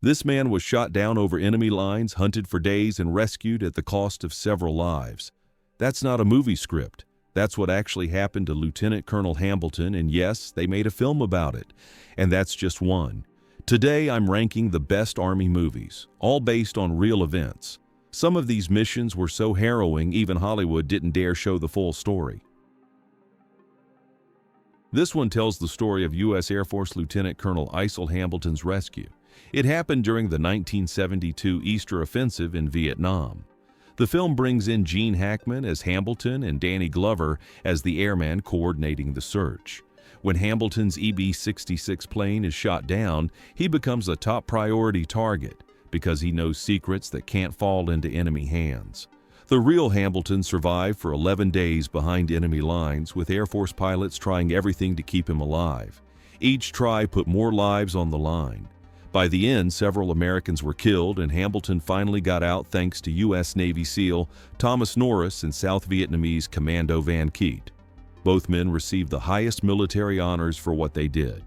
This man was shot down over enemy lines, hunted for days, and rescued at the cost of several lives. That's not a movie script. That's what actually happened to Lieutenant Colonel Hambleton, and yes, they made a film about it. And that's just one. Today, I'm ranking the best Army movies, all based on real events. Some of these missions were so harrowing, even Hollywood didn't dare show the full story. This one tells the story of U.S. Air Force Lieutenant Colonel Isel Hambleton's rescue. It happened during the 1972 Easter Offensive in Vietnam. The film brings in Gene Hackman as Hambleton and Danny Glover as the airman coordinating the search. When Hambleton's EB-66 plane is shot down, he becomes a top priority target because he knows secrets that can't fall into enemy hands. The real Hambleton survived for 11 days behind enemy lines, with Air Force pilots trying everything to keep him alive. Each try put more lives on the line. By the end, several Americans were killed, and Hambleton finally got out thanks to U.S. Navy SEAL Thomas Norris and South Vietnamese Commando Van Keet. Both men received the highest military honors for what they did.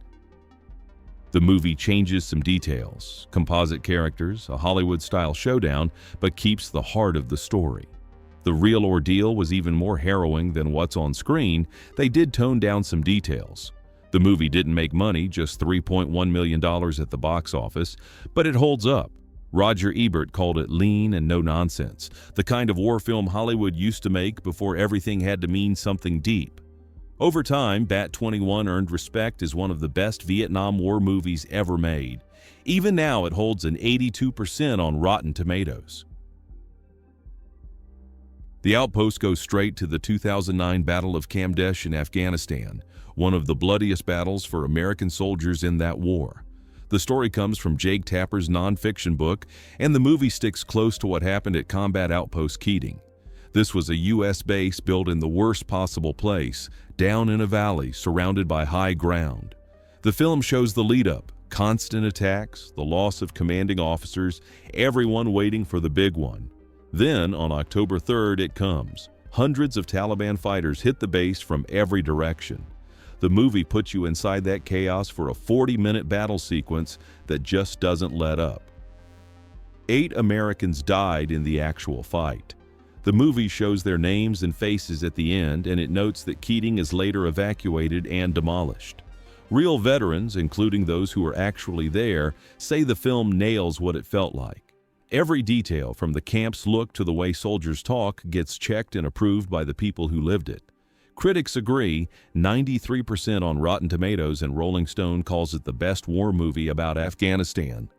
The movie changes some details, composite characters, a Hollywood-style showdown, but keeps the heart of the story. The real ordeal was even more harrowing than what's on screen. They did tone down some details. The movie didn't make money, just $3.1 million at the box office, but it holds up. Roger Ebert called it lean and no nonsense, the kind of war film Hollywood used to make before everything had to mean something deep. Over time, Bat-21 earned respect as one of the best Vietnam War movies ever made. Even now, it holds an 82% on Rotten Tomatoes. The Outpost goes straight to the 2009 Battle of Kamdesh in Afghanistan, one of the bloodiest battles for American soldiers in that war. The story comes from Jake Tapper's nonfiction book, and the movie sticks close to what happened at Combat Outpost Keating. This was a U.S. base built in the worst possible place, down in a valley surrounded by high ground. The film shows the lead-up, constant attacks, the loss of commanding officers, everyone waiting for the big one. Then, on October 3rd, it comes. Hundreds of Taliban fighters hit the base from every direction. The movie puts you inside that chaos for a 40-minute battle sequence that just doesn't let up. 8 Americans died in the actual fight. The movie shows their names and faces at the end, and it notes that Keating is later evacuated and demolished. Real veterans, including those who were actually there, say the film nails what it felt like. Every detail, from the camp's look to the way soldiers talk, gets checked and approved by the people who lived it. Critics agree, 93% on Rotten Tomatoes, and Rolling Stone calls it the best war movie about Afghanistan.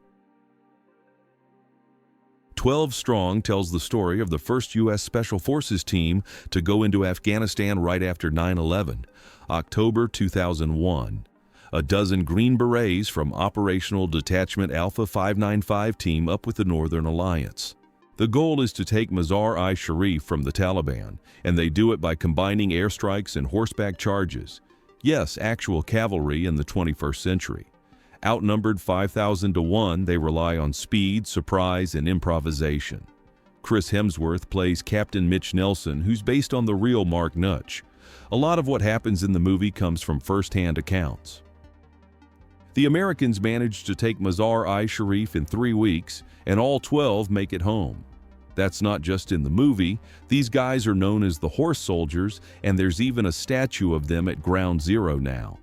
12 Strong tells the story of the first U.S. Special Forces team to go into Afghanistan right after 9/11, October 2001. A dozen Green Berets from Operational Detachment Alpha 595 team up with the Northern Alliance. The goal is to take Mazar-i-Sharif from the Taliban, and they do it by combining airstrikes and horseback charges. Yes, actual cavalry in the 21st century. Outnumbered 5,000 to 1, they rely on speed, surprise, and improvisation. Chris Hemsworth plays Captain Mitch Nelson, who's based on the real Mark Nutch. A lot of what happens in the movie comes from first-hand accounts. The Americans managed to take Mazar-i-Sharif in 3 weeks, and all 12 make it home. That's not just in the movie. These guys are known as the Horse Soldiers, and there's even a statue of them at Ground Zero now.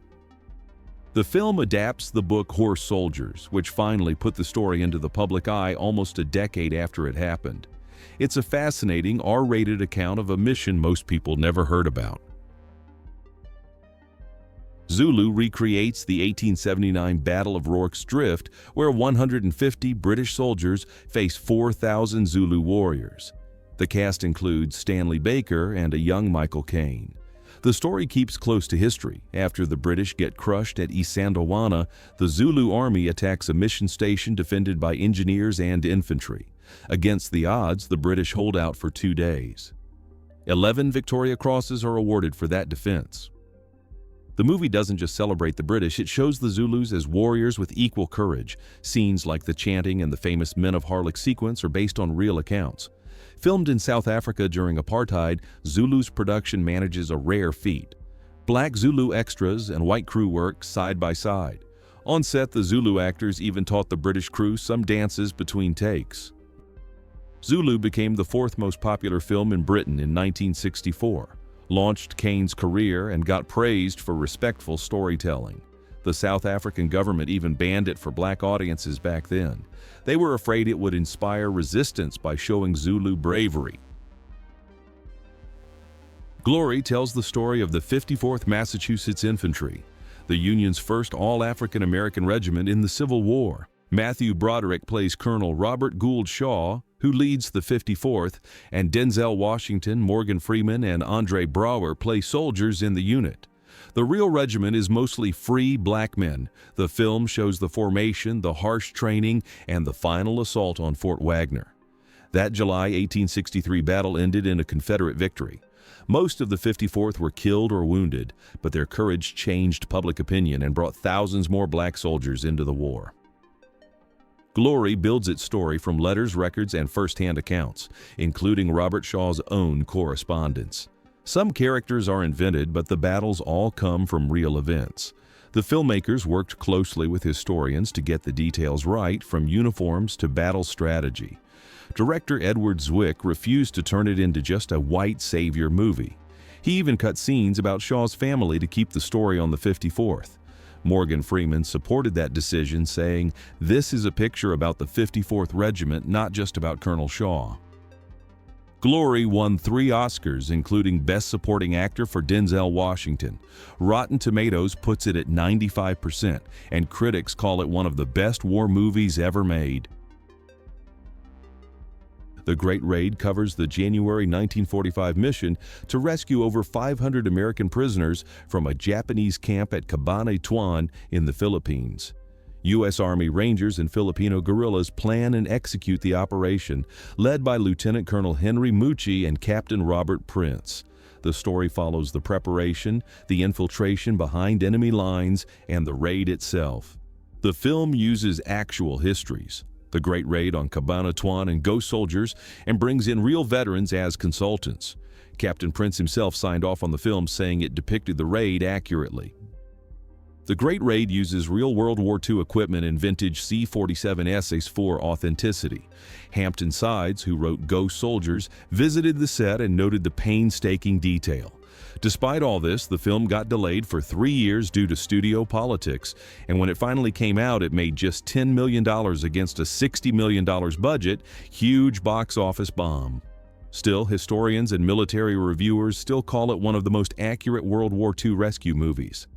The film adapts the book Horse Soldiers, which finally put the story into the public eye almost a decade after it happened. It's a fascinating R-rated account of a mission most people never heard about. Zulu recreates the 1879 Battle of Rorke's Drift, where 150 British soldiers face 4,000 Zulu warriors. The cast includes Stanley Baker and a young Michael Caine. The story keeps close to history. After the British get crushed at Isandlwana, the Zulu army attacks a mission station defended by engineers and infantry. Against the odds, the British hold out for 2 days. 11 Victoria Crosses are awarded for that defense. The movie doesn't just celebrate the British, it shows the Zulus as warriors with equal courage. Scenes like the chanting and the famous Men of Harlech sequence are based on real accounts. Filmed in South Africa during apartheid, Zulu's production manages a rare feat. Black Zulu extras and white crew work side by side. On set, the Zulu actors even taught the British crew some dances between takes. Zulu became the fourth most popular film in Britain in 1964, launched Kane's career, and got praised for respectful storytelling. The South African government even banned it for black audiences back then. They were afraid it would inspire resistance by showing Zulu bravery. Glory tells the story of the 54th Massachusetts Infantry, the Union's first all-African American regiment in the Civil War. Matthew Broderick plays Colonel Robert Gould Shaw, who leads the 54th, and Denzel Washington, Morgan Freeman, and Andre Braugher play soldiers in the unit. The real regiment is mostly free black men. The film shows the formation, the harsh training, and the final assault on Fort Wagner. That July 1863 battle ended in a Confederate victory. Most of the 54th were killed or wounded, but their courage changed public opinion and brought thousands more black soldiers into the war. Glory builds its story from letters, records, and first-hand accounts, including Robert Shaw's own correspondence. Some characters are invented, but the battles all come from real events. The filmmakers worked closely with historians to get the details right, from uniforms to battle strategy. Director Edward Zwick refused to turn it into just a white savior movie. He even cut scenes about Shaw's family to keep the story on the 54th. Morgan Freeman supported that decision, saying, "This is a picture about the 54th Regiment, not just about Colonel Shaw." Glory won 3 Oscars, including Best Supporting Actor for Denzel Washington. Rotten Tomatoes puts it at 95%, and critics call it one of the best war movies ever made. The Great Raid covers the January 1945 mission to rescue over 500 American prisoners from a Japanese camp at Cabanatuan in the Philippines. U.S. Army Rangers and Filipino guerrillas plan and execute the operation, led by Lieutenant Colonel Henry Mucci and Captain Robert Prince. The story follows the preparation, the infiltration behind enemy lines, and the raid itself. The film uses actual histories, the Great Raid on Cabanatuan and ghost soldiers, and brings in real veterans as consultants. Captain Prince himself signed off on the film, saying it depicted the raid accurately. The Great Raid uses real World War II equipment and vintage C-47 essays for authenticity. Hampton Sides, who wrote Ghost Soldiers, visited the set and noted the painstaking detail. Despite all this, the film got delayed for 3 years due to studio politics, and when it finally came out, it made just $10 million against a $60 million budget, huge box office bomb. Still, historians and military reviewers still call it one of the most accurate World War II rescue movies.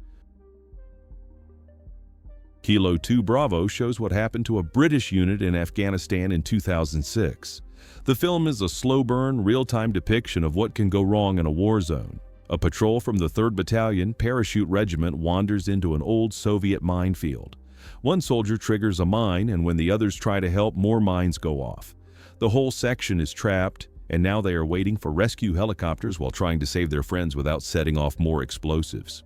Kilo 2 Bravo shows what happened to a British unit in Afghanistan in 2006. The film is a slow-burn, real-time depiction of what can go wrong in a war zone. A patrol from the 3rd Battalion Parachute Regiment wanders into an old Soviet minefield. One soldier triggers a mine, and when the others try to help, more mines go off. The whole section is trapped, and now they are waiting for rescue helicopters while trying to save their friends without setting off more explosives.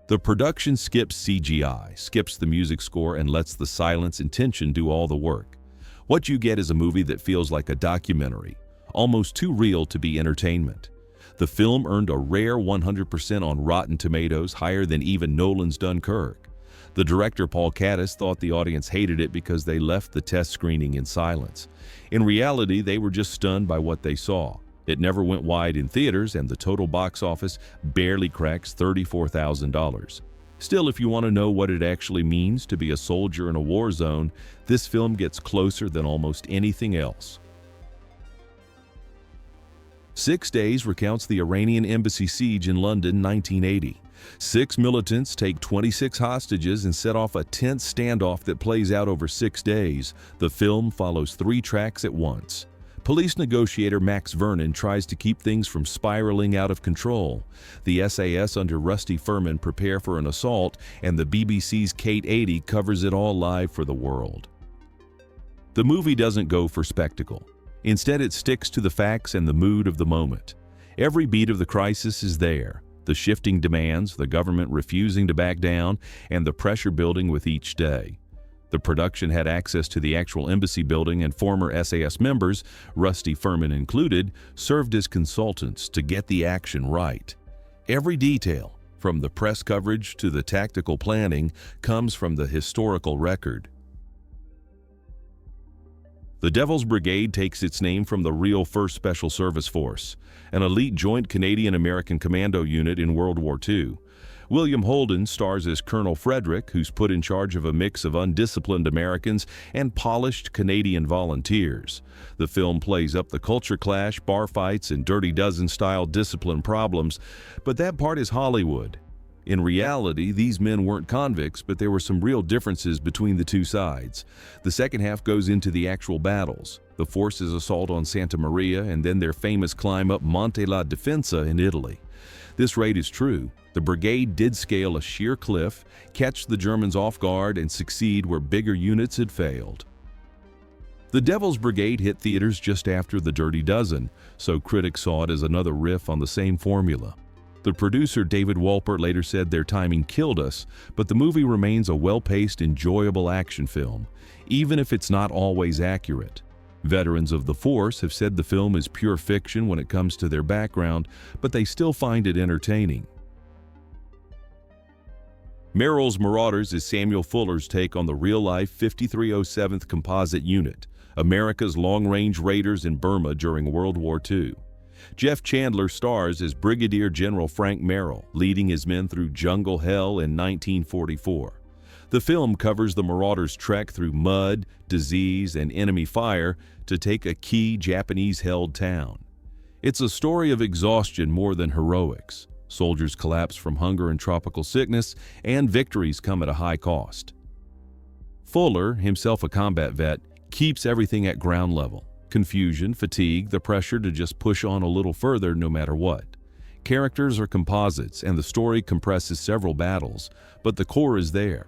The production skips CGI, skips the music score, and lets the silence and tension do all the work. What you get is a movie that feels like a documentary, almost too real to be entertainment. The film earned a rare 100% on Rotten Tomatoes, higher than even Nolan's Dunkirk. The director, Paul Caddis, thought the audience hated it because they left the test screening in silence. In reality, they were just stunned by what they saw. It never went wide in theaters, and the total box office barely cracks $34,000. Still, if you want to know what it actually means to be a soldier in a war zone, this film gets closer than almost anything else. 6 Days recounts the Iranian embassy siege in London, 1980. 6 militants take 26 hostages and set off a tense standoff that plays out over 6 days. The film follows 3 tracks at once. Police negotiator Max Vernon tries to keep things from spiraling out of control. The SAS under Rusty Furman prepare for an assault, and the BBC's Kate 80 covers it all live for the world. The movie doesn't go for spectacle. Instead, it sticks to the facts and the mood of the moment. Every beat of the crisis is there. The shifting demands, the government refusing to back down, and the pressure building with each day. The production had access to the actual embassy building, and former SAS members, Rusty Furman included, served as consultants to get the action right. Every detail, From the press coverage to the tactical planning comes from the historical record. The Devil's Brigade takes its name from the real 1st Special Service Force, an elite joint Canadian-American commando unit in World War II. William Holden stars as Colonel Frederick, who's put in charge of a mix of undisciplined Americans and polished Canadian volunteers. The film plays up the culture clash, bar fights, and Dirty Dozen-style discipline problems, but that part is Hollywood. In reality, these men weren't convicts, but there were some real differences between the two sides. The second half goes into the actual battles, the forces' assault on Santa Maria, and then their famous climb up Monte la Defensa in Italy. This raid is true. The brigade did scale a sheer cliff, catch the Germans off guard, and succeed where bigger units had failed. The Devil's Brigade hit theaters just after The Dirty Dozen, so critics saw it as another riff on the same formula. The producer David Wolpert later said their timing killed us, but the movie remains a well-paced, enjoyable action film, even if it's not always accurate. Veterans of the force have said the film is pure fiction when it comes to their background, but they still find it entertaining. Merrill's Marauders is Samuel Fuller's take on the real-life 5307th Composite Unit, America's long-range raiders in Burma during World War II. Jeff Chandler stars as Brigadier General Frank Merrill, leading his men through jungle hell in 1944. The film covers the Marauders' trek through mud, disease, and enemy fire to take a key Japanese-held town. It's a story of exhaustion more than heroics. Soldiers collapse from hunger and tropical sickness, and victories come at a high cost. Fuller, himself a combat vet, keeps everything at ground level. Confusion, fatigue, the pressure to just push on a little further no matter what. Characters are composites, and the story compresses several battles, but the core is there.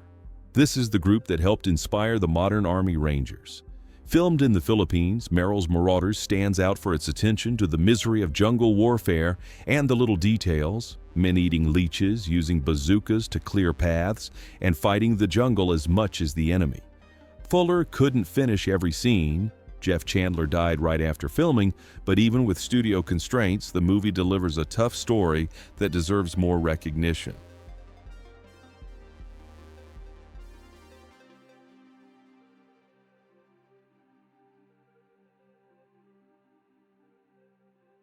This is the group that helped inspire the modern Army Rangers. Filmed in the Philippines, Merrill's Marauders stands out for its attention to the misery of jungle warfare and the little details, men eating leeches, using bazookas to clear paths, and fighting the jungle as much as the enemy. Fuller couldn't finish every scene. Jeff Chandler died right after filming, but even with studio constraints, the movie delivers a tough story that deserves more recognition.